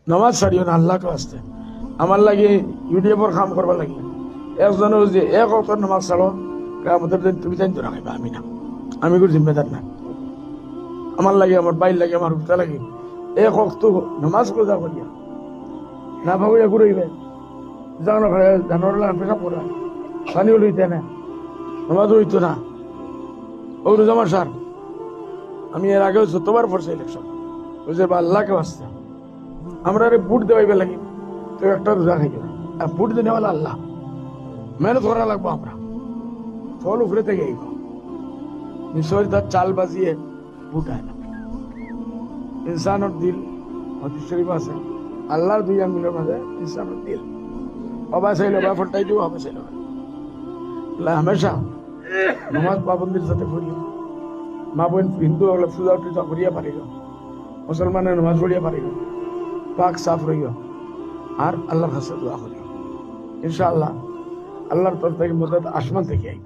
নামাজ ছাড়িও না আল্লাহকে আসতে আমার লাগে ইউটিউবের কাম করবার লাগে একজন যে এক অক্ত নামাজ ছাড়ো আমাদের তুমি জানতো না খাইবা আমি না আমি কোনো জিম্মেদার না আমার লাগে আমার বাইর লাগে আমার উঠতে লাগে এক অক্ত নামাজ কোজা করিয়া না ভাবিয়া ঘুরাইবে জানো জানোয়ার পেশাব করা পানিও লইতে না নামাজও হইতো না ও রোজামার সার আমি এর আগেও যতবার পড়ছি ইলেকশন বুঝে বা আল্লাহকে আসতে আমরা আরে বুট দেওয়াইবে লাগি তো একটা রোজা খাই আর বুট দেওয়ালা আল্লাহ মেহনত করা লাগবো আমরা ফল উপরে থেকে আইব নিশ্চয় তার চাল বাজিয়ে বুট আয় না ইনসানের দিল হদিস শরীফ আছে আল্লাহর দুই আঙ্গুলের মাঝে ইনসানের দিল অবা চাইলে বা ফটাই দিব হবে চাইলে হামেশা নমাজ পাবন্দির সাথে পড়িও মা বোন হিন্দু হলে পূজা টুজা করিয়া পারিল মুসলমানের নমাজ পড়িয়া পারিল পাক সাফ রইও আর আল্লাহর কাছে দোয়া করিও ইনশাআল্লাহ আল্লাহর তরফ থেকে মদত আসমান থেকে আইব